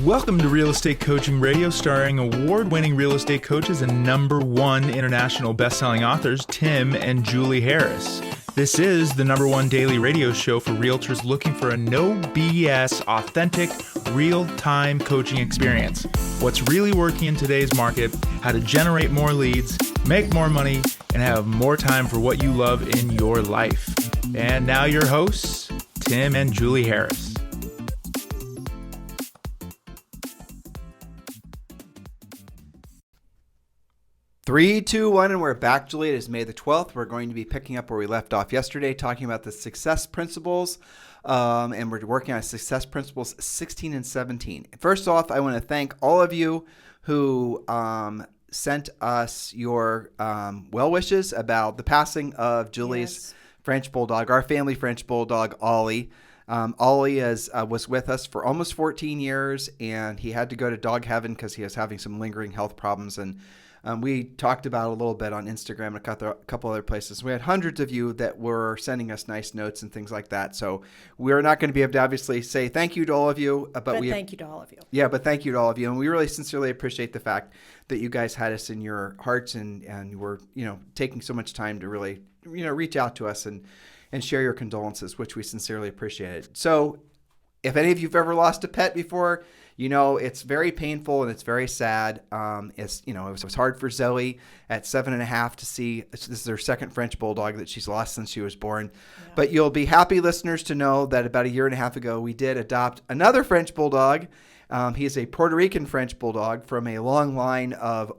Welcome to Real Estate Coaching Radio, starring award-winning real estate coaches and #1 international best-selling authors, Tim and Julie Harris. This is the #1 daily radio show for realtors looking for a no BS, authentic, real-time coaching experience. What's really working in today's market, how to generate more leads, make more money, and have more time for what you love in your life. And now your hosts, Tim and Julie Harris. 3, 2, 1, and we're back, Julie. It is May the 12th. We're going to be picking up where we left off yesterday, talking about the success principles, and we're working on success principles 16 and 17. First off, I want to thank all of you who sent us your well wishes about the passing of Julie's French Bulldog, our family French Bulldog, Ollie. Ollie was with us for almost 14 years, and he had to go to dog heaven because he was having some lingering health problems, and we talked about it a little bit on Instagram and a couple other places. We had hundreds of you that were sending us nice notes and things like that. So we're not going to be able to obviously say thank you to all of you. But thank you to all of you. Yeah, but thank you to all of you. And we really sincerely appreciate the fact that you guys had us in your hearts and were, taking so much time to really, reach out to us and share your condolences, which we sincerely appreciated. So if any of you have ever lost a pet before, it's very painful and it's very sad. It was hard for Zoe at 7.5 to see. This is her second French Bulldog that she's lost since she was born. Yeah. But you'll be happy, listeners, to know that about 1.5 years ago, we did adopt another French Bulldog. He is a Puerto Rican French Bulldog from a long line of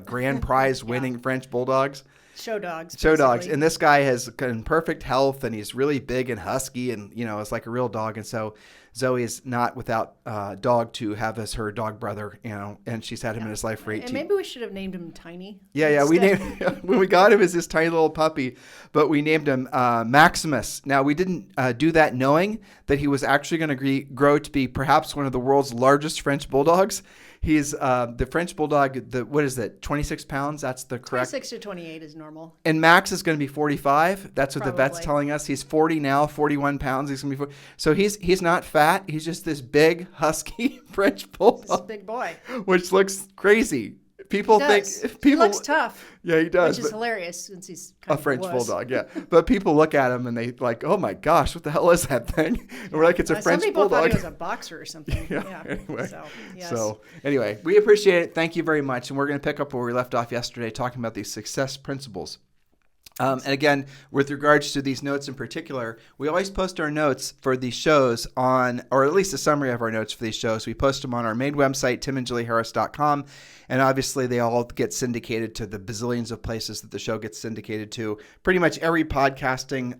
grand prize winning French Bulldogs. Show dogs. And this guy has in perfect health, and he's really big and husky, and it's like a real dog. And so Zoe is not without dog to have as her dog brother, and she's had him in his life for 18. And maybe we should have named him Tiny. Yeah. We named when we got him as this tiny little puppy, but we named him Maximus. Now we didn't do that knowing that he was actually going to grow to be perhaps one of the world's largest French Bulldogs. He's the French Bulldog, 26 pounds? That's the correct. 26 to 28 is normal. And Max is going to be 45. That's what the vet's telling us. He's 40 now, 41 pounds. He's going to be 40. So he's not fat. He's just this big, husky French Bulldog. This big boy. Which looks crazy. People think he looks tough. Yeah, he does. Which is hilarious since he's kind a French Bulldog. Yeah, but people look at him and they like, oh my gosh, what the hell is that thing? And we're like, it's a French Bulldog. Some people thought he was a boxer or something. Yeah. Anyway, we appreciate it. Thank you very much. And we're going to pick up where we left off yesterday, talking about these success principles. And again, with regards to these notes in particular, we always post our notes for these shows or at least a summary of our notes for these shows. We post them on our main website, timandjulieharris.com. And obviously, they all get syndicated to the bazillions of places that the show gets syndicated to. Pretty much every podcasting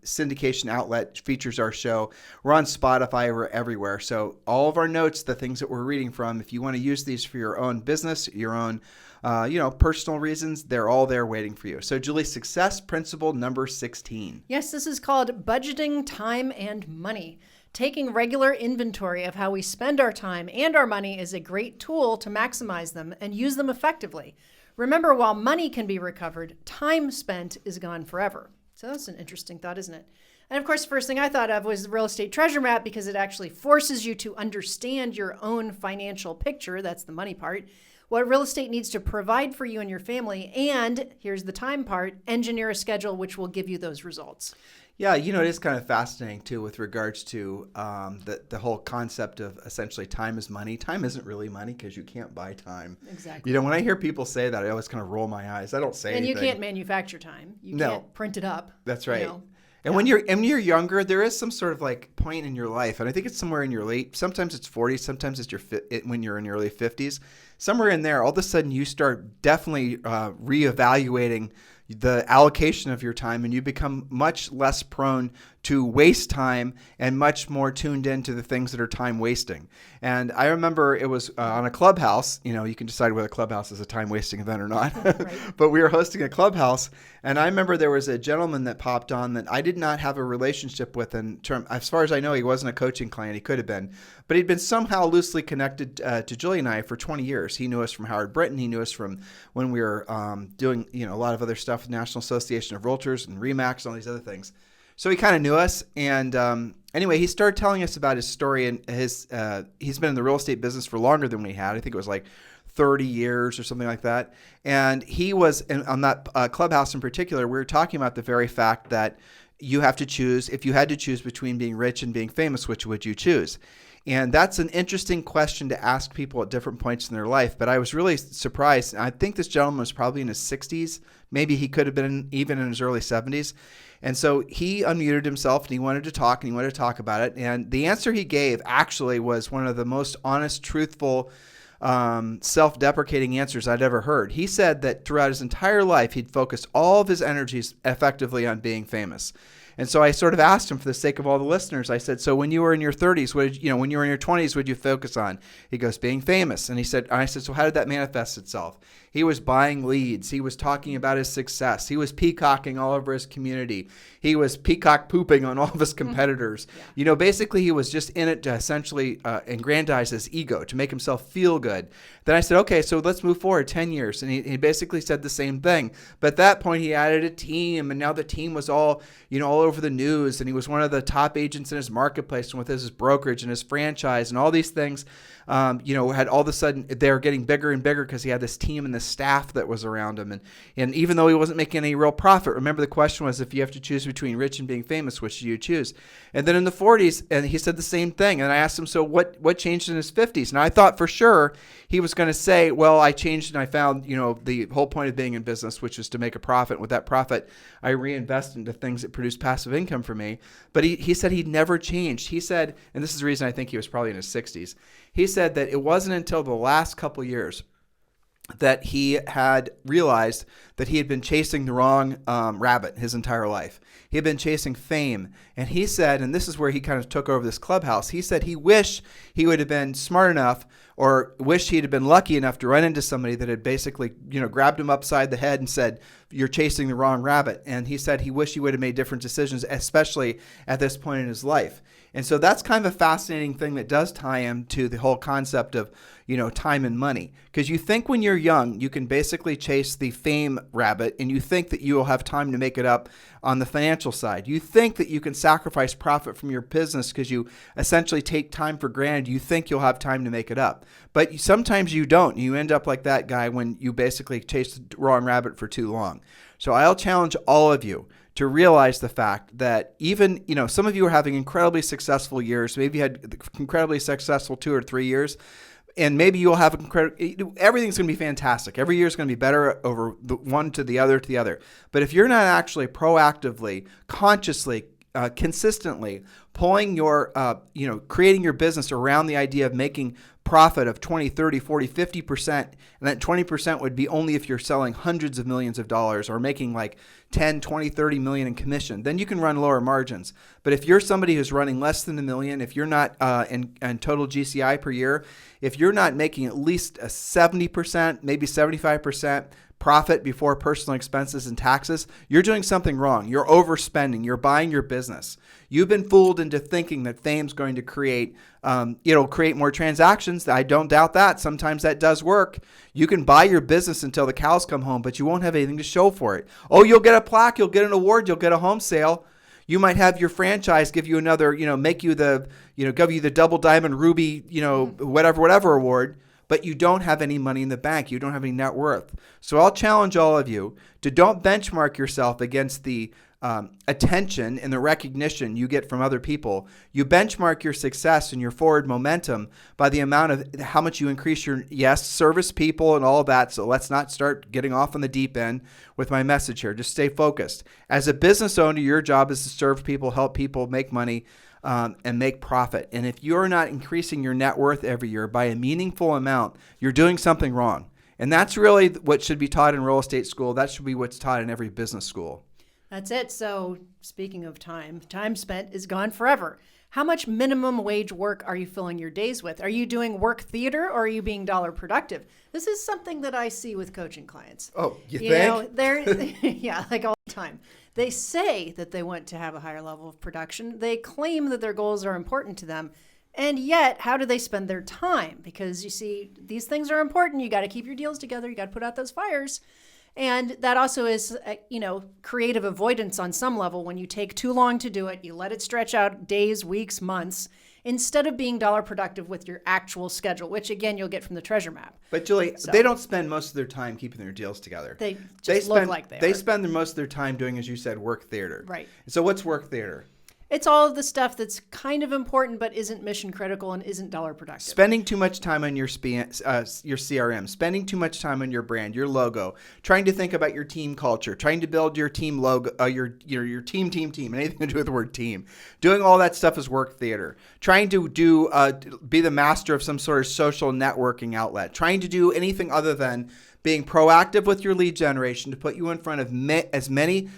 syndication outlet features our show. We're on Spotify. We're everywhere. So all of our notes, the things that we're reading from, if you want to use these for your own business, your own personal reasons, they're all there waiting for you. So, Julie, success principle number 16. Yes, this is called budgeting time and money. Taking regular inventory of how we spend our time and our money is a great tool to maximize them and use them effectively. Remember, while money can be recovered, time spent is gone forever. So that's an interesting thought, isn't it? And of course, the first thing I thought of was the real estate treasure map, because it actually forces you to understand your own financial picture. That's the money part. What real estate needs to provide for you and your family. And here's the time part, engineer a schedule which will give you those results. Yeah, it is kind of fascinating, too, with regards to the whole concept of essentially time is money. Time isn't really money because you can't buy time. Exactly. When I hear people say that, I always kind of roll my eyes. I don't say anything. And you can't manufacture time. You can't print it up. That's right. And when you're younger, there is some sort of like point in your life, and I think it's somewhere in your sometimes it's 40s, sometimes it's when you're in your early 50s. Somewhere in there, all of a sudden you start definitely reevaluating the allocation of your time, and you become much less prone to waste time and much more tuned into the things that are time wasting. And I remember it was on a clubhouse. You can decide whether clubhouse is a time wasting event or not. Right. But we were hosting a clubhouse, and I remember there was a gentleman that popped on that I did not have a relationship with. As far as I know, he wasn't a coaching client. He could have been, but he'd been somehow loosely connected to Julie and I for 20 years. He knew us from Howard Britton. He knew us from when we were doing a lot of other stuff with National Association of Realtors and RE/MAX and all these other things. So he kind of knew us. And anyway, he started telling us about his story. And he's been in the real estate business for longer than we had. I think it was like 30 years or something like that. And he was, on that clubhouse in particular, we were talking about the very fact that you have to choose, if you had to choose between being rich and being famous, which would you choose? And that's an interesting question to ask people at different points in their life. But I was really surprised. I think this gentleman was probably in his 60s. Maybe he could have been even in his early 70s. And so he unmuted himself and he wanted to talk about it. And the answer he gave actually was one of the most honest, truthful, self-deprecating answers I'd ever heard. He said that throughout his entire life, he'd focused all of his energies effectively on being famous. And so I sort of asked him, for the sake of all the listeners, I said, so when you were in your 30s, when you were in your 20s, what did you focus on? He goes, being famous. And I said, so how did that manifest itself? He was buying leads. He was talking about his success. He was peacocking all over his community. He was peacock pooping on all of his competitors. Yeah. Basically he was just in it to essentially aggrandize his ego, to make himself feel good. Then I said, okay, so let's move forward 10 years. And he basically said the same thing. But at that point he added a team, and now the team was all over the news, and he was one of the top agents in his marketplace and with his brokerage and his franchise and all these things. Had all of a sudden they were getting bigger and bigger because he had this team and this staff that was around him. And even though he wasn't making any real profit, remember the question was, if you have to choose between rich and being famous, which do you choose? And then in the 40s, and he said the same thing. And I asked him, so what changed in his 50s? And I thought for sure he was going to say, well, I changed and I found, the whole point of being in business, which is to make a profit. With that profit, I reinvest into things that produce passive income for me. But he said he'd never changed. He said, and this is the reason I think he was probably in his 60s, he said that it wasn't until the last couple years that he had realized that he had been chasing the wrong rabbit his entire life. He had been chasing fame. And he said, and this is where he kind of took over this clubhouse, he said he wished he would have been smart enough, or wished he'd have been lucky enough to run into somebody that had basically, grabbed him upside the head and said, you're chasing the wrong rabbit. And he said he wished he would have made different decisions, especially at this point in his life. And so that's kind of a fascinating thing that does tie into the whole concept of, time and money. Because you think when you're young, you can basically chase the fame rabbit, and you think that you will have time to make it up on the financial side. You think that you can sacrifice profit from your business because you essentially take time for granted. You think you'll have time to make it up. But sometimes you don't. You end up like that guy when you basically chase the wrong rabbit for too long. So I'll challenge all of you to realize the fact that even, some of you are having incredibly successful years. Maybe you had incredibly successful 2 or 3 years, and maybe you'll have everything's going to be fantastic. Every year is going to be better over the one to the other. But if you're not actually proactively, consciously, consistently pulling your, creating your business around the idea of making profit of 20, 30, 40, 50%, and that 20% would be only if you're selling hundreds of millions of dollars or making like 10, 20, 30 million in commission, then you can run lower margins. But if you're somebody who's running less than $1 million, if you're not in total GCI per year, if you're not making at least a 70%, maybe 75% profit before personal expenses and taxes, you're doing something wrong. You're overspending. You're buying your business. You've been fooled into thinking that fame's going to create, it'll create more transactions. I don't doubt that. Sometimes that does work. You can buy your business until the cows come home, but you won't have anything to show for it. Oh, you'll get a plaque, you'll get an award, you'll get a home sale. You might have your franchise give you another, make you the, give you the double diamond ruby, whatever award. But you don't have any money in the bank. You don't have any net worth. So I'll challenge all of you to don't benchmark yourself against the attention and the recognition you get from other people. You benchmark your success and your forward momentum by the amount of how much you increase your, service people and all of that. So let's not start getting off on the deep end with my message here. Just stay focused. As a business owner, your job is to serve people, help people make money, and make profit. And if you're not increasing your net worth every year by a meaningful amount, you're doing something wrong. And that's really what should be taught in real estate school. That should be what's taught in every business school. That's it. So speaking of time spent is gone forever. How much minimum wage work are you filling your days with? Are you doing work theater, or are you being dollar productive? This is something that I see with coaching clients. Oh, you think? They're like all the time. They say that they want to have a higher level of production. They claim that their goals are important to them. And yet, how do they spend their time? Because you see, these things are important. You got to keep your deals together. You got to put out those fires. And that also is, creative avoidance on some level. When you take too long to do it, you let it stretch out days, weeks, months, instead of being dollar productive with your actual schedule, which again, you'll get from the treasure map. But Julie, they don't spend most of their time keeping their deals together. They just look like they spend most of their time doing, as you said, work theater. Right. So what's work theater? It's all of the stuff that's kind of important, but isn't mission critical and isn't dollar productive. Spending too much time on your CRM, spending too much time on your brand, your logo, trying to think about your team culture, trying to build your team logo, your team, anything to do with the word team. Doing all that stuff is work theater. Trying to be the master of some sort of social networking outlet. Trying to do anything other than being proactive with your lead generation to put you in front of as many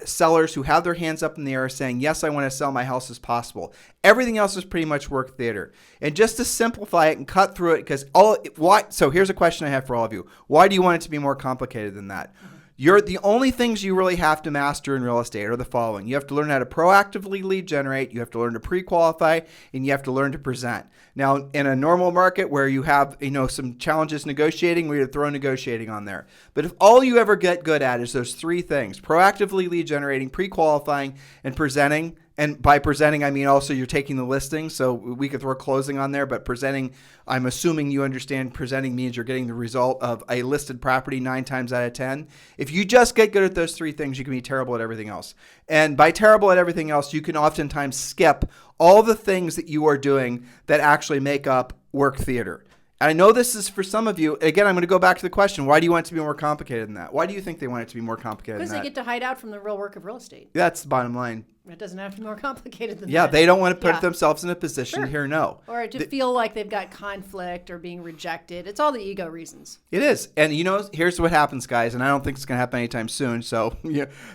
sellers who have their hands up in the air saying, yes, I want to sell my house as possible. Everything else is pretty much work theater. And just to simplify it and cut through it, so here's a question I have for all of you. Why do you want it to be more complicated than that? The only things you really have to master in real estate are the following. You have to learn how to proactively lead generate, you have to learn to pre-qualify, and you have to learn to present. Now, in a normal market where you have some challenges negotiating, we're going to throw negotiating on there. But if all you ever get good at is those three things, proactively lead generating, pre-qualifying, and presenting, and by presenting, I mean also you're taking the listing, so we could throw closing on there, but presenting, I'm assuming you understand presenting means you're getting the result of a listed property 9 times out of 10. If you just get good at those three things, you can be terrible at everything else. And by terrible at everything else, you can oftentimes skip all the things that you are doing that actually make up work theater. And I know this is for some of you. Again, I'm going to go back to the question. Why do you want it to be more complicated than that? Why do you think they want it to be more complicated than that? Because they get to hide out from the real work of real estate. That's the bottom line. It doesn't have to be more complicated than that. Yeah, they don't want to put themselves in a position to hear no. Or to feel like they've got conflict or being rejected. It's all the ego reasons. It is. And here's what happens, guys, and I don't think it's going to happen anytime soon, so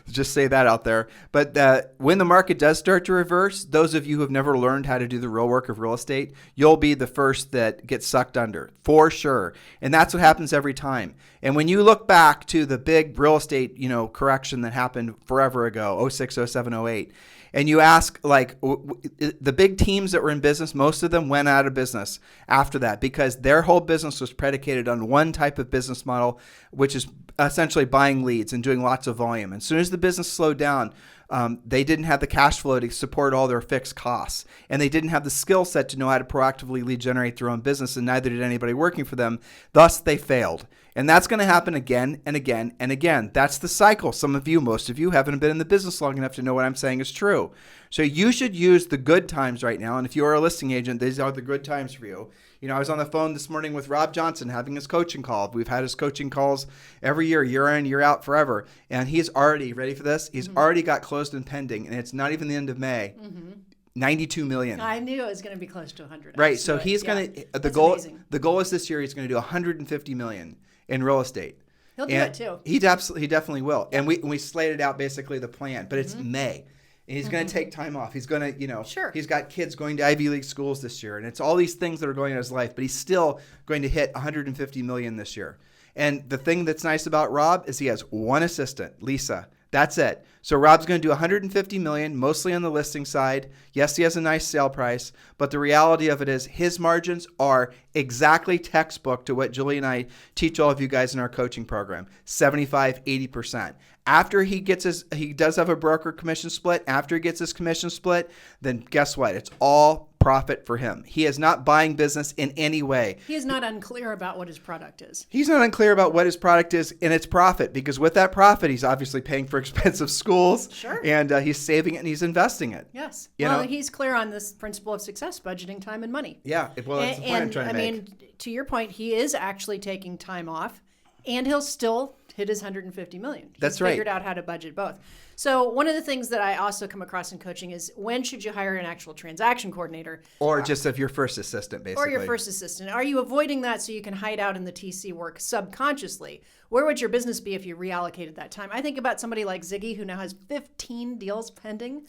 just say that out there. But when the market does start to reverse, those of you who have never learned how to do the real work of real estate, you'll be the first that gets sucked under, for sure. And that's what happens every time. And when you look back to the big real estate, correction that happened forever ago, 06, 07, 08, and you ask, the big teams that were in business, most of them went out of business after that because their whole business was predicated on one type of business model, which is essentially buying leads and doing lots of volume. And as soon as the business slowed down, they didn't have the cash flow to support all their fixed costs. And they didn't have the skill set to know how to proactively lead generate their own business, and neither did anybody working for them. Thus, they failed. And that's going to happen again and again and again. That's the cycle. Most of you haven't been in the business long enough to know what I'm saying is true. So you should use the good times right now. And if you are a listing agent, these are the good times for you. I was on the phone this morning with Rob Johnson having his coaching call. We've had his coaching calls every year in, year out, forever. And he's already, ready for this? He's already got closed and pending, and it's not even the end of May. 92 million. I knew it was going to be close to 100. Right. So he's going to, the goal is this year he's going to do 150 million in real estate. He'll do it too. He definitely will. And we slated out basically the plan, but it's May. And he's going to take time off. He's going to, Sure. He's got kids going to Ivy League schools this year. And it's all these things that are going on in his life, but he's still going to hit 150 million this year. And the thing that's nice about Rob is he has one assistant, Lisa. That's it. So Rob's going to do 150 million, mostly on the listing side. Yes, he has a nice sale price, but the reality of it is his margins are exactly textbook to what Julie and I teach all of you guys in our coaching program, 75, 80%. After he does have a broker commission split. After he gets his commission split, then guess what? It's all profit for him. He is not buying business in any way. He is not unclear about what his product is. He's not unclear about what his product is and its profit, because with that profit, he's obviously paying for expensive schools. Sure. And he's saving it and he's investing it. Yes. Well, he's clear on this principle of success, budgeting time and money. Yeah. Well, that's the point I'm trying to make. I mean, to your point, he is actually taking time off, and he'll still hit his 150 million. That's right. He's figured out how to budget both. So one of the things that I also come across in coaching is, when should you hire an actual transaction coordinator? Or just if your first assistant, basically. Or your first assistant. Are you avoiding that so you can hide out in the TC work subconsciously? Where would your business be if you reallocated that time? I think about somebody like Ziggy, who now has 15 deals pending.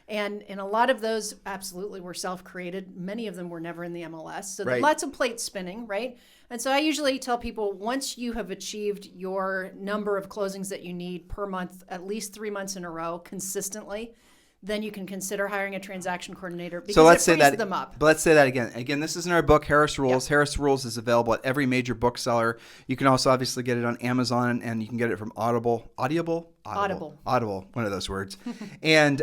And a lot of those absolutely were self-created. Many of them were never in the MLS. So Right. lots of plates spinning, right? And so I usually tell people, once you have achieved your number of closings that you need per month, at least 3 months in a row consistently, then you can consider hiring a transaction coordinator because So let's it say frees that. them up. But let's say that again. Again, this is in our book, Harris Rules. Harris Rules is available at every major bookseller. You can also obviously get it on Amazon, and you can get it from Audible. Audible. One of those words. And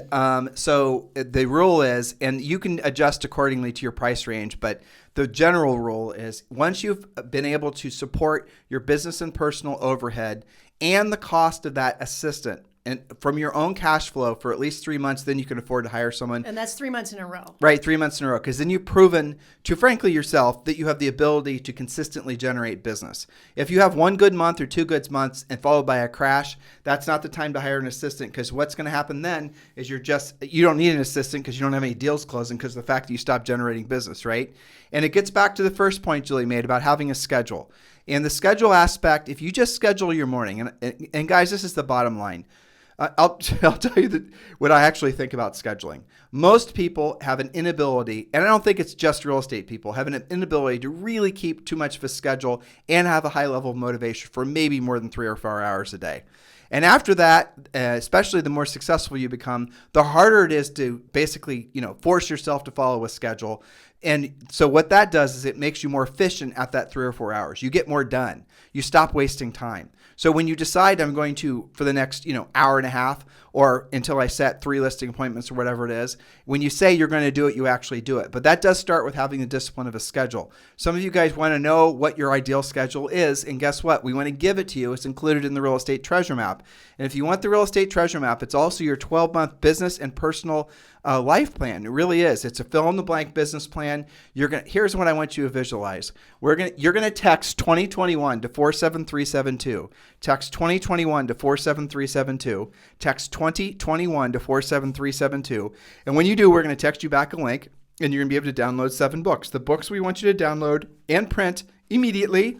so the rule is, and you can adjust accordingly to your price range, but the general rule is once you've been able to support your business and personal overhead and the cost of that assistant, and from your own cash flow for at least 3 months, then you can afford to hire someone. And that's 3 months in a row. Right, 3 months in a row. Because then you've proven to, frankly, yourself that you have the ability to consistently generate business. If you have one good month or 2 good months and followed by a crash, that's not the time to hire an assistant, because what's going to happen then is you don't need an assistant because you don't have any deals closing because of the fact that you stopped generating business, right? And it gets back to the first point Julie made about having a schedule. And the schedule aspect, if you just schedule your morning, and guys, this is the bottom line. I'll tell you what I actually think about scheduling. Most people have an inability, and I don't think it's just real estate people, have an inability to really keep too much of a schedule and have a high level of motivation for maybe more than 3 or 4 hours a day. And after that, especially the more successful you become, the harder it is to basically, force yourself to follow a schedule. And so what that does is it makes you more efficient at that 3 or 4 hours. You get more done. You stop wasting time. So when you decide I'm going to, for the next, hour and a half or until I set 3 listing appointments or whatever it is, when you say you're going to do it, you actually do it. But that does start with having the discipline of a schedule. Some of you guys want to know what your ideal schedule is. And guess what? We want to give it to you. It's included in the Real Estate Treasure Map. And if you want the Real Estate Treasure Map, it's also your 12-month business and personal life plan. It really is. It's a fill-in-the-blank business plan. Here's what I want you to visualize. You're going to text 2021 to 47372. Text 2021 to 47372. Text 2021 to 47372. And when you do, we're going to text you back a link, and you're going to be able to download 7 books. The books we want you to download and print immediately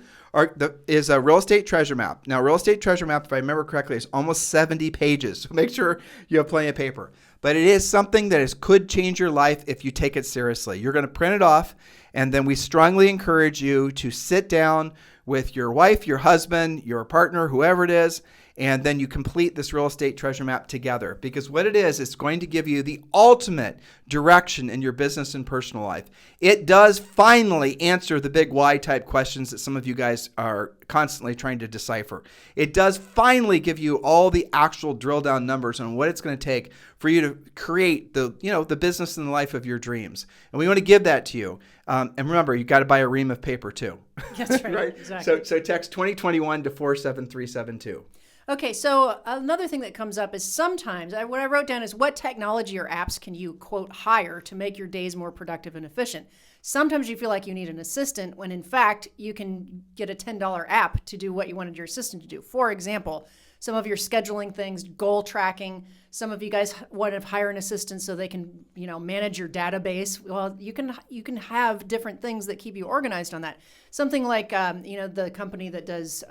is a Real Estate Treasure Map. Now, Real Estate Treasure Map, if I remember correctly, is almost 70 pages. So make sure you have plenty of paper. But it is something that could change your life if you take it seriously. You're going to print it off, and then we strongly encourage you to sit down with your wife, your husband, your partner, whoever it is, and then you complete this Real Estate Treasure Map together. Because what it is, it's going to give you the ultimate direction in your business and personal life. It does finally answer the big why type questions that some of you guys are constantly trying to decipher. It does finally give you all the actual drill down numbers on what it's going to take for you to create the business and the life of your dreams. And we want to give that to you. And remember, you got to buy a ream of paper too. That's right. Right? Exactly. So text 2021 to 47372. Okay, so another thing that comes up is sometimes, what I wrote down is what technology or apps can you, quote, hire to make your days more productive and efficient? Sometimes you feel like you need an assistant when in fact you can get a $10 app to do what you wanted your assistant to do. For example, some of your scheduling things, goal tracking. Some of you guys want to hire an assistant so they can, manage your database. Well, you can have different things that keep you organized on that. Something like, the company that does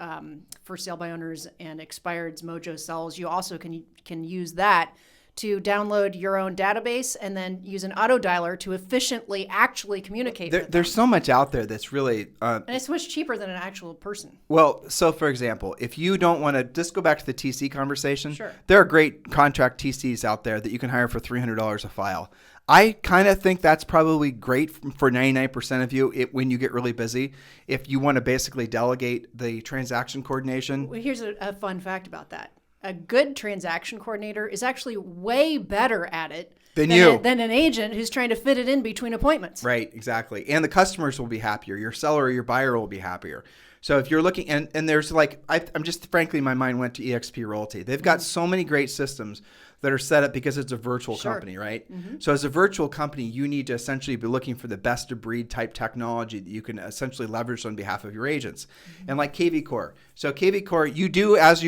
for sale by owners and expireds, Mojo Sells. You also can use that to download your own database and then use an auto dialer to efficiently actually communicate with them. There's so much out there that's really... and it's much cheaper than an actual person. Well, so for example, if you don't want to just go back to the TC conversation, Sure. There are great contract TCs out there that you can hire for $300 a file. I kind of think that's probably great for 99% of you when you get really busy. If you want to basically delegate the transaction coordination. Well, here's a fun fact about that. A good transaction coordinator is actually way better at it than an agent who's trying to fit it in between appointments. Right, exactly. And the customers will be happier. Your seller or your buyer will be happier. So if you're looking, and there's I'm just, frankly, my mind went to eXp Realty. They've got so many great systems that are set up because it's a virtual company, right? Mm-hmm. So as a virtual company, you need to essentially be looking for the best of breed type technology that you can essentially leverage on behalf of your agents. Mm-hmm. And like KV Core. So KV Core, you do as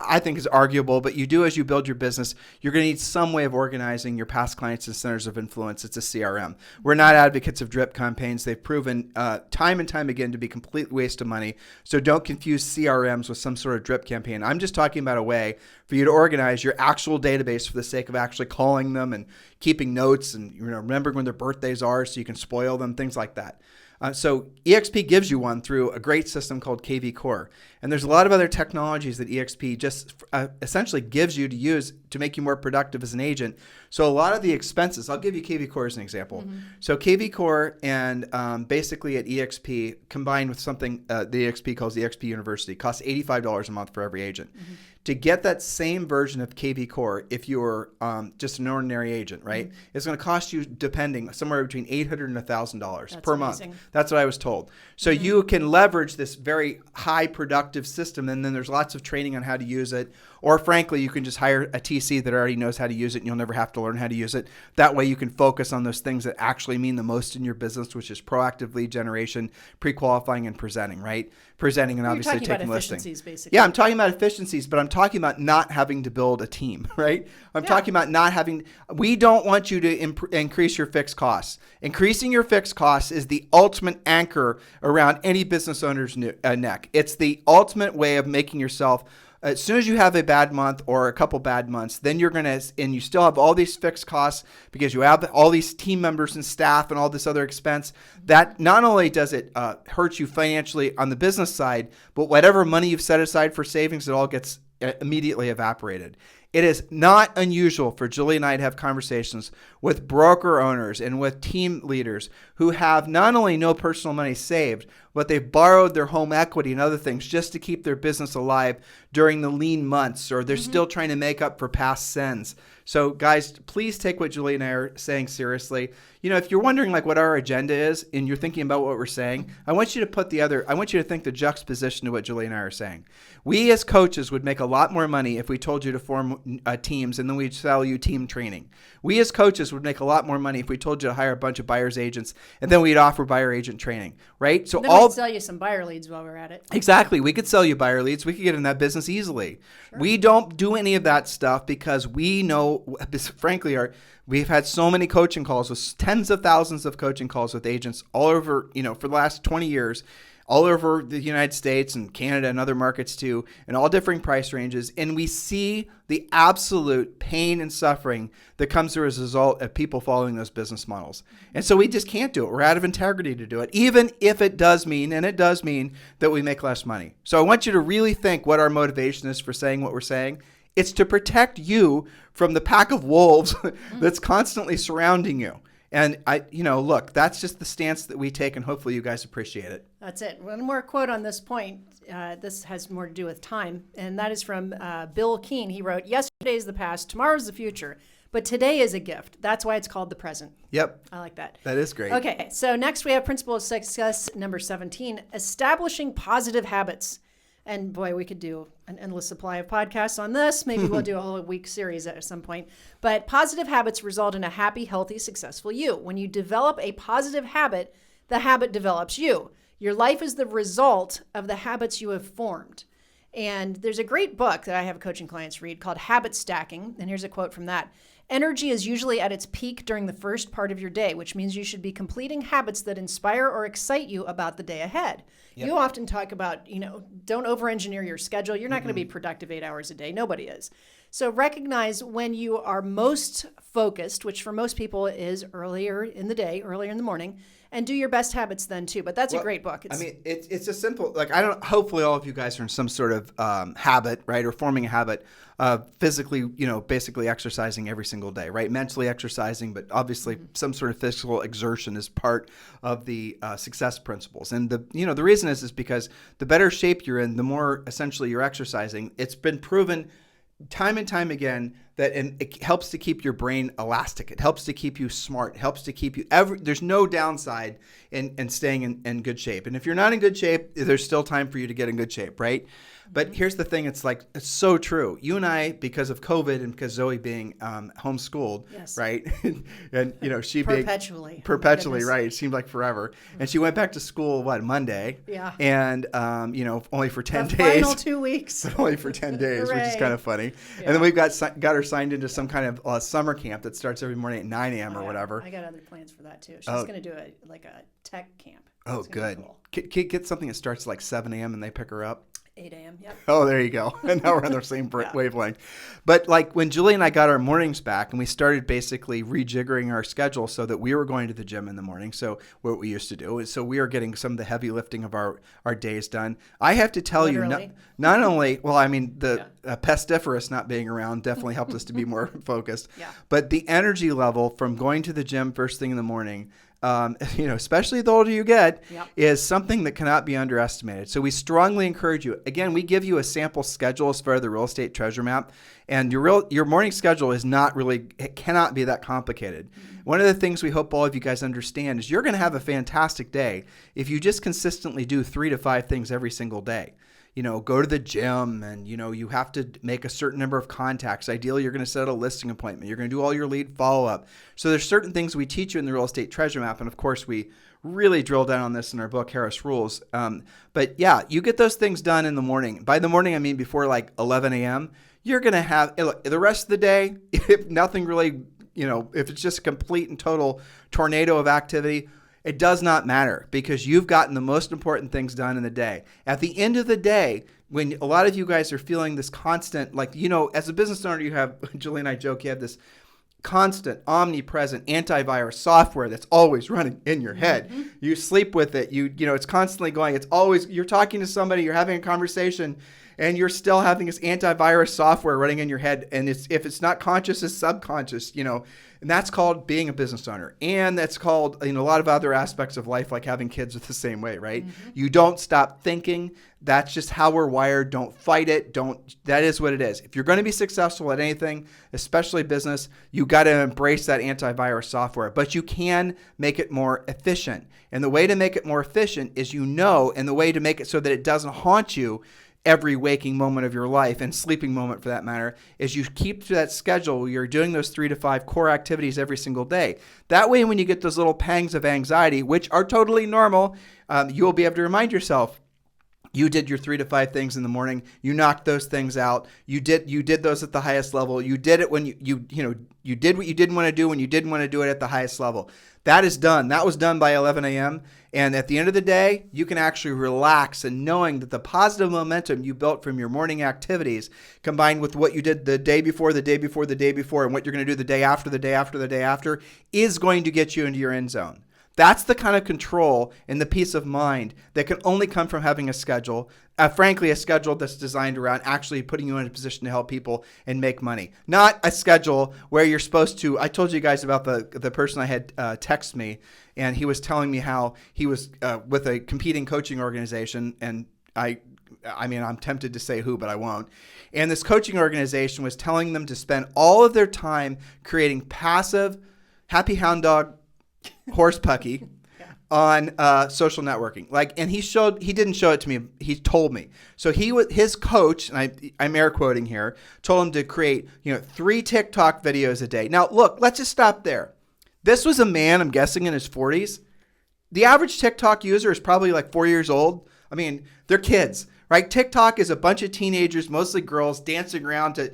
I think is arguable, but you do as you build your business, you're going to need some way of organizing your past clients and centers of influence. It's a CRM. We're not advocates of drip campaigns. They've proven time and time again to be a complete waste of money. So don't confuse CRMs with some sort of drip campaign. I'm just talking about a way for you to organize your actual database for the sake of actually calling them and keeping notes and remembering when their birthdays are so you can spoil them, things like that. So EXP gives you one through a great system called KV Core. And there's a lot of other technologies that EXP just essentially gives you to use to make you more productive as an agent. So a lot of the expenses, I'll give you KV Core as an example. So KV Core and basically at EXP combined with something the EXP calls the EXP University costs $85 a month for every agent. To get that same version of KV Core, if you're just an ordinary agent, right, it's going to cost you, depending, somewhere between $800 and $1,000 per month. That's what I was told. So you can leverage this very high productive system, and then there's lots of training on how to use it. Or frankly, you can just hire a TC that already knows how to use it, and you'll never have to learn how to use it. That way you can focus on those things that actually mean the most in your business, which is proactive lead generation, pre-qualifying, and presenting, right? Presenting and obviously taking listing. Basically. Yeah, I'm talking about efficiencies, but I'm talking about not having to build a team, right? I'm talking about not having, we don't want you to increase your fixed costs. Increasing your fixed costs is the ultimate anchor around any business owner's neck. It's the ultimate way of making yourself, as soon as you have a bad month or a couple bad months, then you're going to, and you still have all these fixed costs because you have all these team members and staff and all this other expense, that not only does it hurt you financially on the business side, but whatever money you've set aside for savings, it all gets immediately evaporated. It is not unusual for Julie and I to have conversations with broker owners and with team leaders who have not only no personal money saved, but they've borrowed their home equity and other things just to keep their business alive during the lean months, or they're still trying to make up for past sins. So guys, please take what Julie and I are saying seriously. You know, if you're wondering like what our agenda is and you're thinking about what we're saying, I want you to think the juxtaposition to what Julie and I are saying. We as coaches would make a lot more money if we told you to form teams and then we'd sell you team training. We as coaches would make a lot more money if we told you to hire a bunch of buyer's agents and then we'd offer buyer agent training, right? So then we'd sell you some buyer leads while we're at it. Exactly. We could sell you buyer leads. We could get in that business easily. Sure. We don't do any of that stuff because we know, frankly, we've had so many coaching calls with tens of thousands of coaching calls with agents all over, for the last 20 years, all over the United States and Canada and other markets too, and all differing price ranges. And we see the absolute pain and suffering that comes as a result of people following those business models. And so we just can't do it. We're out of integrity to do it, even if it does mean, and it does mean, that we make less money. So I want you to really think what our motivation is for saying what we're saying. It's to protect you from the pack of wolves that's constantly surrounding you. And look, that's just the stance that we take, and hopefully you guys appreciate it. That's it. One more quote on this point. This has more to do with time, and that is from Bill Keane. He wrote, "Yesterday is the past, tomorrow is the future, but today is a gift. That's why it's called the present." Yep. I like that. That is great. Okay, so next we have principle of success number 17, establishing positive habits. And boy, we could do an endless supply of podcasts on this. Maybe we'll do a whole week series at some point. But positive habits result in a happy, healthy, successful you. When you develop a positive habit, the habit develops you. Your life is the result of the habits you have formed. And there's a great book that I have coaching clients read called Habit Stacking. And here's a quote from that. "Energy is usually at its peak during the first part of your day, which means you should be completing habits that inspire or excite you about the day ahead." Yep. You often talk about, don't over-engineer your schedule. You're not going to be productive 8 hours a day. Nobody is. So recognize when you are most focused, which for most people is earlier in the day, earlier in the morning, and do your best habits then too. But that's a great book. It's a simple, hopefully all of you guys are in some sort of habit, right? Or forming a habit of physically, basically exercising every single day, right? Mentally exercising, but obviously some sort of physical exertion is part of the success principles. And the reason is because the better shape you're in, the more essentially you're exercising. It's been proven time and time again that it helps to keep your brain elastic. It helps to keep you smart. It helps to keep you there's no downside in staying in good shape. And if you're not in good shape, there's still time for you to get in good shape, right? But here's the thing, it's so true. You and I, because of COVID and because Zoe being homeschooled, yes, right? And she perpetually, right? It seemed like forever. And she went back to school, Monday? Yeah. And only for 10 days. Final 2 weeks. But only for 10 days, Hooray. Which is kind of funny. Yeah. And then we've got her signed into some kind of summer camp that starts every morning at 9 a.m. or whatever. I got other plans for that too. She's going to do a tech camp. Oh, good. Cool. Get something that starts like 7 a.m. and they pick her up. 8 a.m. Yep. Oh, there you go. And now we're on the same wavelength. But like when Julie and I got our mornings back and we started basically rejiggering our schedule so that we were going to the gym in the morning. So what we used to do is so we are getting some of the heavy lifting of our days done. I have to tell you, not only, well, I mean, the pestiferous not being around definitely helped us to be more focused. Yeah. But the energy level from going to the gym first thing in the morning, especially the older you get, is something that cannot be underestimated. So we strongly encourage you. Again, we give you a sample schedule as far as the real estate treasure map, and your morning schedule is not really, it cannot be that complicated. One of the things we hope all of you guys understand is you're going to have a fantastic day if you just consistently do 3 to 5 things every single day. Go to the gym and, you have to make a certain number of contacts. Ideally, you're going to set a listing appointment. You're going to do all your lead follow-up. So there's certain things we teach you in the real estate treasure map. And of course, we really drill down on this in our book, Harris Rules. But yeah, you get those things done in the morning. By the morning, I mean before like 11 a.m., you're going to have, look, the rest of the day, if nothing really, if it's just a complete and total tornado of activity, it does not matter because you've gotten the most important things done in the day. At the end of the day, when a lot of you guys are feeling this constant, like, as a business owner, you have, Julie and I joke, you have this constant, omnipresent antivirus software that's always running in your head. Mm-hmm. You sleep with it. It's constantly going. It's always, you're talking to somebody, you're having a conversation, and you're still having this antivirus software running in your head. And if it's not conscious, it's subconscious, and that's called being a business owner. And that's called, a lot of other aspects of life, like having kids are the same way, right? Mm-hmm. You don't stop thinking. That's just how we're wired. Don't fight it. That is what it is. If you're going to be successful at anything, especially business, you got to embrace that antivirus software, but you can make it more efficient. And the way to make it more efficient is, and the way to make it so that it doesn't haunt you every waking moment of your life and sleeping moment for that matter, is you keep to that schedule. You're doing those 3 to 5 core activities every single day. That way, when you get those little pangs of anxiety, which are totally normal, you'll be able to remind yourself, you did your 3 to 5 things in the morning. You knocked those things out. You did those at the highest level. You did it when you did what you didn't want to do when you didn't want to do it at the highest level. That is done. That was done by 11 a.m. And at the end of the day, you can actually relax and knowing that the positive momentum you built from your morning activities combined with what you did the day before, the day before, the day before, and what you're going to do the day after, the day after, the day after is going to get you into your end zone. That's the kind of control and the peace of mind that can only come from having a schedule, frankly, a schedule that's designed around actually putting you in a position to help people and make money. Not a schedule where you're supposed to, I told you guys about the person I had text me, and he was telling me how he was with a competing coaching organization, and I mean, I'm tempted to say who, but I won't. And this coaching organization was telling them to spend all of their time creating passive, happy hound dog, horse pucky on social networking. And he didn't show it to me. He told me. So his coach, and I'm air quoting here, told him to create, 3 TikTok videos a day. Now, look, let's just stop there. This was a man, I'm guessing in his 40s. The average TikTok user is probably like 4 years old. I mean, they're kids, right? TikTok is a bunch of teenagers, mostly girls, dancing around to,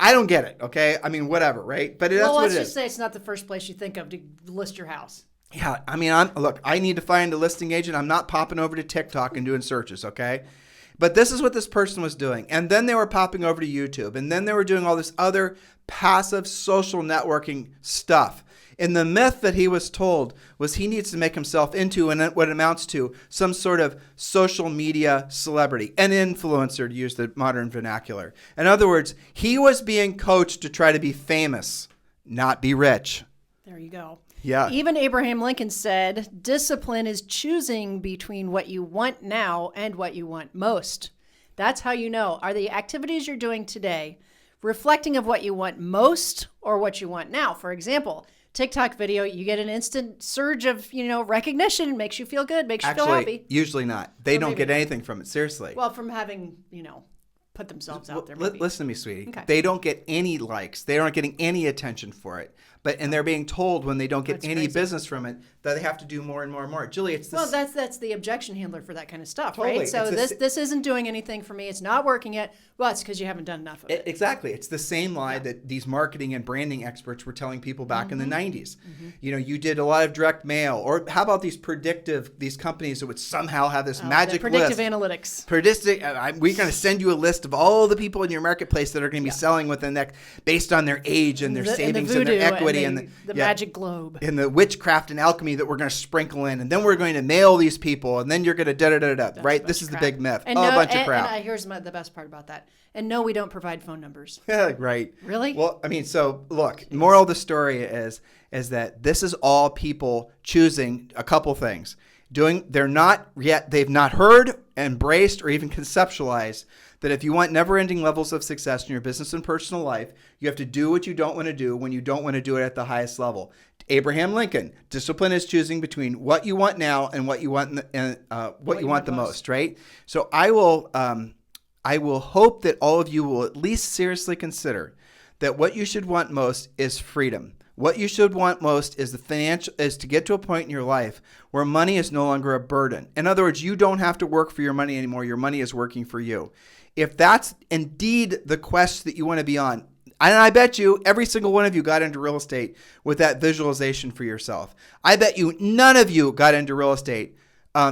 I don't get it, okay? I mean, whatever, right? But that's what it is. Let's just say it's not the first place you think of to list your house. Yeah, I mean, I need to find a listing agent. I'm not popping over to TikTok and doing searches, okay? But this is what this person was doing. And then they were popping over to YouTube. And then they were doing all this other passive social networking stuff. And the myth that he was told was he needs to make himself into and what amounts to some sort of social media celebrity, an influencer to use the modern vernacular. In other words, he was being coached to try to be famous, not be rich. There you go. Yeah. Even Abraham Lincoln said, discipline is choosing between what you want now and what you want most. That's how you know. Are the activities you're doing today reflecting of what you want most or what you want now? For example, TikTok video, you get an instant surge of, recognition, makes you feel good, makes you feel happy. Usually not. They don't get anything from it, seriously. Well, from having, put themselves out there. Maybe. Listen to me, sweetie. Okay. They don't get any likes. They aren't getting any attention for it. And they're being told when they don't get That's any crazy. business from it that they have to do more and more and more. Julie, it's this. Well, that's the objection handler for that kind of stuff, Totally. right? So It's this isn't doing anything for me. It's not working yet. Well, it's because you haven't done enough of it. Exactly. It's the same lie that these marketing and branding experts were telling people back in the 90s. You know, you did a lot of direct mail, or how about these companies that would somehow have this magic predictive list. analytics. We're going to send you a list of all the people in your marketplace that are going to be selling within that based on their age and their savings and their equity and the magic globe. And the witchcraft and alchemy that we're going to sprinkle in, and then we're going to mail these people, and then you're going to da-da-da-da, right? This is the big myth. And a bunch of crap. And here's the best part about that. And no, we don't provide phone numbers. Right. Really? Well, I mean, so look, moral of the story is that this is all people choosing a couple things. They've not heard, embraced, or even conceptualized that if you want never-ending levels of success in your business and personal life, you have to do what you don't want to do when you don't want to do it at the highest level. Abraham Lincoln, discipline is choosing between what you want now and what you want what you want the most, right? So I will hope that all of you will at least seriously consider that what you should want most is freedom. What you should want most is to get to a point in your life where money is no longer a burden. In other words, you don't have to work for your money anymore. Your money is working for you. If that's indeed the quest that you want to be on, and I bet you every single one of you got into real estate with that visualization for yourself. I bet you none of you got into real estate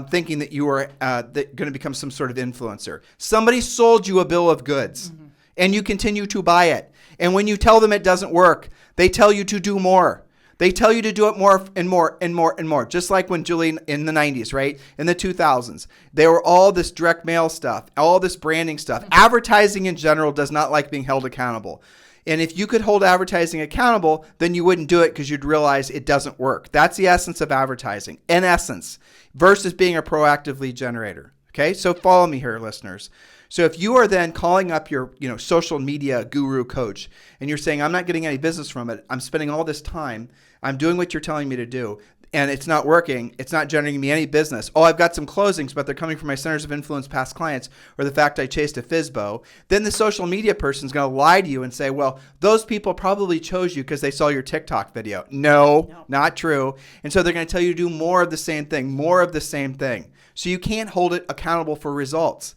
thinking that you were going to become some sort of influencer. Somebody sold you a bill of goods, and you continue to buy it. And when you tell them it doesn't work, they tell you to do more. They tell you to do it more and more and more and more. Just like when Julie in the 90s, right? In the 2000s, they were all this direct mail stuff, all this branding stuff. Advertising in general does not like being held accountable. And if you could hold advertising accountable, then you wouldn't do it because you'd realize it doesn't work. That's the essence of advertising, in essence, versus being a proactive lead generator. Okay, so follow me here, listeners. So if you are then calling up your social media guru coach and you're saying, I'm not getting any business from it, I'm spending all this time, I'm doing what you're telling me to do, and it's not working, it's not generating me any business. Oh, I've got some closings, but they're coming from my centers of influence past clients or the fact I chased a FSBO. Then the social media person's going to lie to you and say, well, those people probably chose you because they saw your TikTok video. No, not true. And so they're going to tell you to do more of the same thing, more of the same thing. So you can't hold it accountable for results.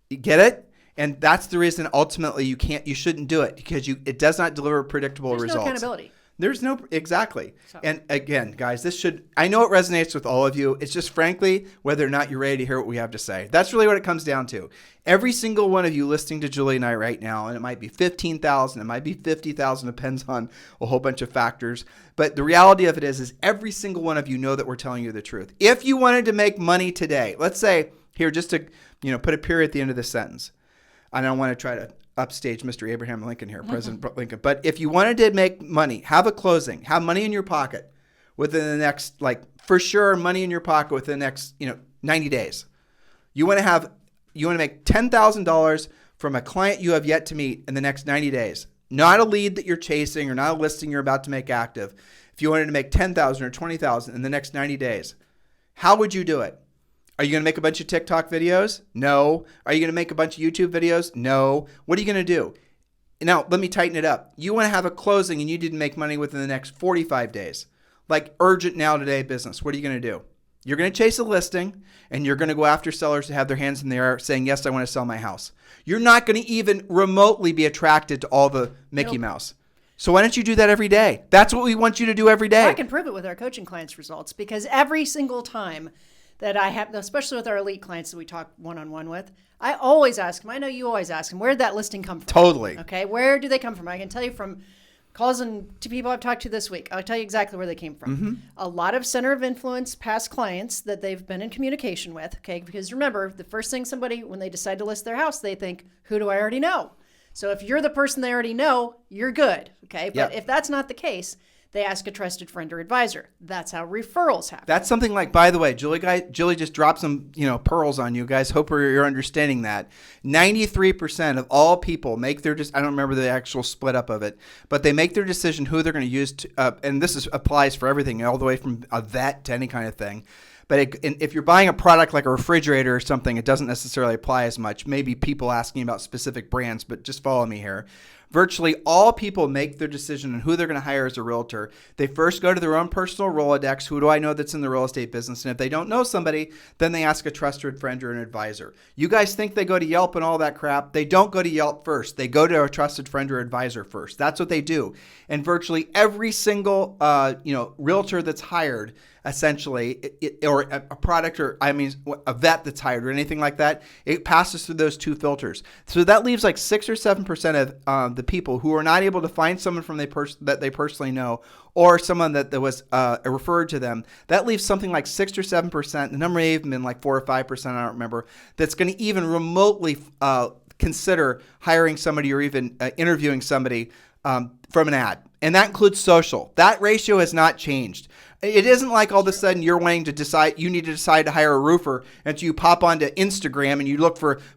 You get it? And that's the reason ultimately you shouldn't do it, because it does not deliver predictable results. There's no accountability. There's no, exactly. So. And again, guys, I know it resonates with all of you. It's just frankly, whether or not you're ready to hear what we have to say. That's really what it comes down to. Every single one of you listening to Julie and I right now, and it might be 15,000, it might be 50,000, depends on a whole bunch of factors. But the reality of it is every single one of you know that we're telling you the truth. If you wanted to make money today, let's say here, just to, put a period at the end of this sentence. I don't want to try to upstage Mr. Abraham Lincoln here, President Lincoln. But if you wanted to make money, have a closing, have money in your pocket within the next, for sure, money in your pocket within the next, 90 days. You want to make $10,000 from a client you have yet to meet in the next 90 days. Not a lead that you're chasing or not a listing you're about to make active. If you wanted to make $10,000 or $20,000 in the next 90 days, how would you do it? Are you going to make a bunch of TikTok videos? No. Are you going to make a bunch of YouTube videos? No. What are you going to do? Now, let me tighten it up. You want to have a closing and you didn't make money within the next 45 days. Like urgent now today business. What are you going to do? You're going to chase a listing and you're going to go after sellers to have their hands in the air saying, yes, I want to sell my house. You're not going to even remotely be attracted to all the Mickey Mouse. So why don't you do that every day? That's what we want you to do every day. I can prove it with our coaching clients' results, because every single time that I have, especially with our elite clients that we talk one-on-one with, I always ask them, I know you always ask them, where did that listing come from? Totally. Okay, where do they come from? I can tell you from calls to people I've talked to this week. I'll tell you exactly where they came from. Mm-hmm. A lot of center of influence past clients that they've been in communication with, okay? Because remember, the first thing when they decide to list their house, they think, who do I already know? So if you're the person they already know, you're good, okay? But if that's not the case, they ask a trusted friend or advisor. That's how referrals happen. That's something like, by the way, Julie just dropped some, pearls on you guys. Hope you're understanding that. 93% of all people make their, I don't remember the actual split up of it, but they make their decision who they're going to use. And this applies for everything, all the way from a vet to any kind of thing. But if you're buying a product like a refrigerator or something, it doesn't necessarily apply as much. Maybe people asking about specific brands, but just follow me here. Virtually all people make their decision on who they're going to hire as a realtor. They first go to their own personal Rolodex. Who do I know that's in the real estate business? And if they don't know somebody, then they ask a trusted friend or an advisor. You guys think they go to Yelp and all that crap. They don't go to Yelp first. They go to a trusted friend or advisor first. That's what they do. And virtually every single realtor that's hired, essentially, or a product, or a vet that's hired or anything like that, it passes through those two filters. So that leaves like 6 or 7% of the people who are not able to find someone from that they personally know, or someone that was referred to them. That leaves something like 6 or 7%. The number may have been like 4 or 5%. I don't remember. That's going to even remotely consider hiring somebody or even interviewing somebody from an ad. And that includes social. That ratio has not changed. It isn't like all of a sudden you need to decide to hire a roofer, and so you pop onto Instagram and you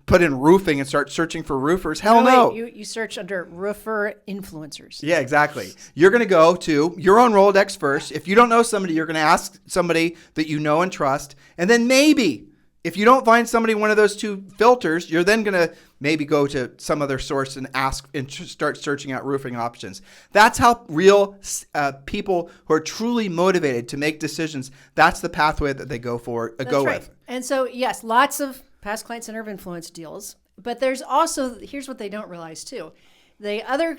put in roofing and start searching for roofers. Hell no. You search under roofer influencers. Yeah, exactly. You're going to go to your own Rolodex first. If you don't know somebody, you're going to ask somebody that you know and trust. And then maybe, if you don't find somebody one of those two filters, you're then going to maybe go to some other source and ask and start searching out roofing options. That's how real people who are truly motivated to make decisions, that's the pathway that they go with. And so, yes, lots of past client center of influence deals, but there's also, here's what they don't realize too. The other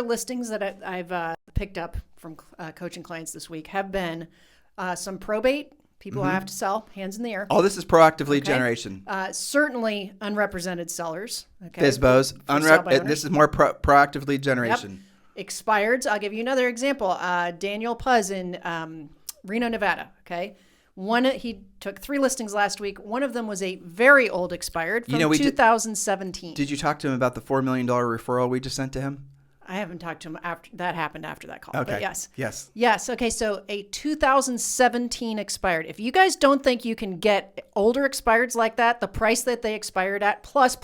listings that I've picked up from coaching clients this week have been some probate. People have to sell, hands in the air. All this is proactive lead generation. Certainly unrepresented sellers. Okay. FSBOs. This is more proactive lead generation. Yep. Expireds. I'll give you another example. Daniel Puz in Reno, Nevada. Okay. He took 3 listings last week. One of them was a very old expired from 2017. Did you talk to him about the $4 million referral we just sent to him? I haven't talked to him after that happened after that call. Okay. But Yes. Okay. So a 2017 expired. If you guys don't think you can get older expireds like that, the price that they expired at, plus,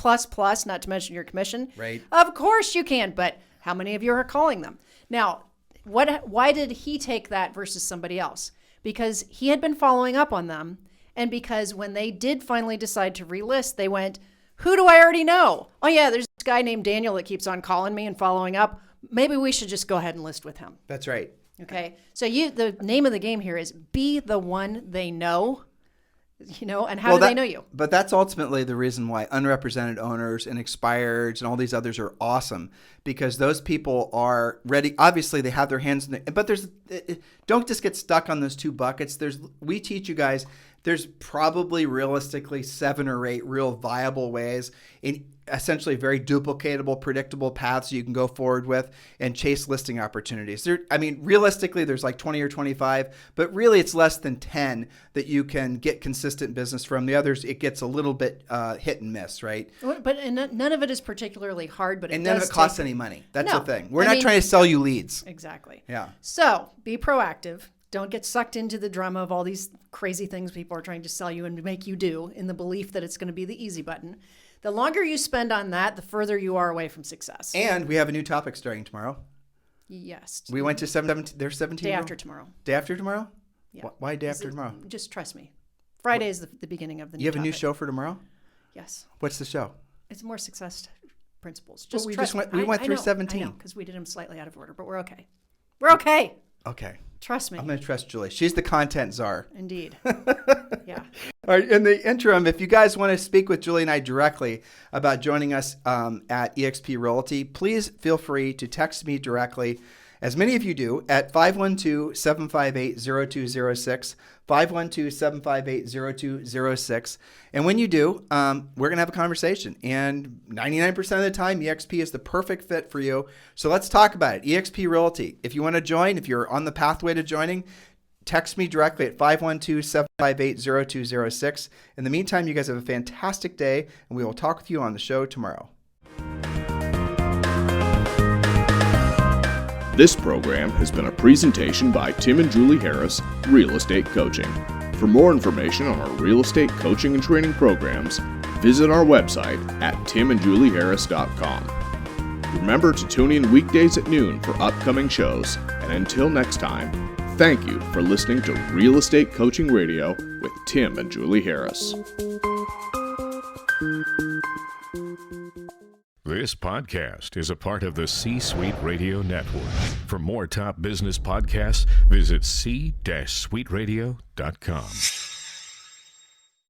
not to mention your commission. Right. Of course you can. But how many of you are calling them? Now, why did he take that versus somebody else? Because he had been following up on them. And because when they did finally decide to relist, they went, who do I already know? Oh, yeah, there's this guy named Daniel that keeps on calling me and following up. Maybe we should just go ahead and list with him. That's right. Okay. So the name of the game here is be the one they know, and how do they know you? But that's ultimately the reason why unrepresented owners and expireds and all these others are awesome, because those people are ready. Obviously, they have their hands in it, but don't just get stuck on those 2 buckets. We teach you guys, there's probably realistically 7 or 8 real viable ways in essentially very duplicatable, predictable paths you can go forward with and chase listing opportunities. Realistically, there's like 20 or 25, but really it's less than 10 that you can get consistent business from. The others, it gets a little bit hit and miss, right? But none of it is particularly hard, but none of it costs any money. That's the thing. We're not trying to sell you leads. Exactly. Yeah. So be proactive. Don't get sucked into the drama of all these crazy things people are trying to sell you and make you do in the belief that it's going to be the easy button. The longer you spend on that, the further you are away from success. And we have a new topic starting tomorrow. Yes. We went to 17. There's 17. Day after tomorrow. Day after tomorrow? Yeah. Why day after tomorrow? Just trust me. Friday is the beginning of the new You have a new topic. show for tomorrow? Yes. What's the show? It's more success principles. We went through 17. I know, because we did them slightly out of order, but we're okay. We're okay. Okay. Trust me. I'm going to trust Julie. She's the content czar. Indeed. Yeah. All right. In the interim, if you guys want to speak with Julie and I directly about joining us at eXp Realty, please feel free to text me directly, as many of you do, at 512-758-0206, 512-758-0206. And when you do, we're going to have a conversation. And 99% of the time, eXp is the perfect fit for you. So let's talk about it. eXp Realty. If you want to join, if you're on the pathway to joining, text me directly at 512-758-0206. In the meantime, you guys have a fantastic day, and we will talk with you on the show tomorrow. This program has been a presentation by Tim and Julie Harris, Real Estate Coaching. For more information on our real estate coaching and training programs, visit our website at timandjulieharris.com. Remember to tune in weekdays at noon for upcoming shows, and until next time, Thank you for listening to Real Estate Coaching Radio with Tim and Julie Harris. This podcast is a part of the C-Suite Radio Network. For more top business podcasts, visit c-suiteradio.com.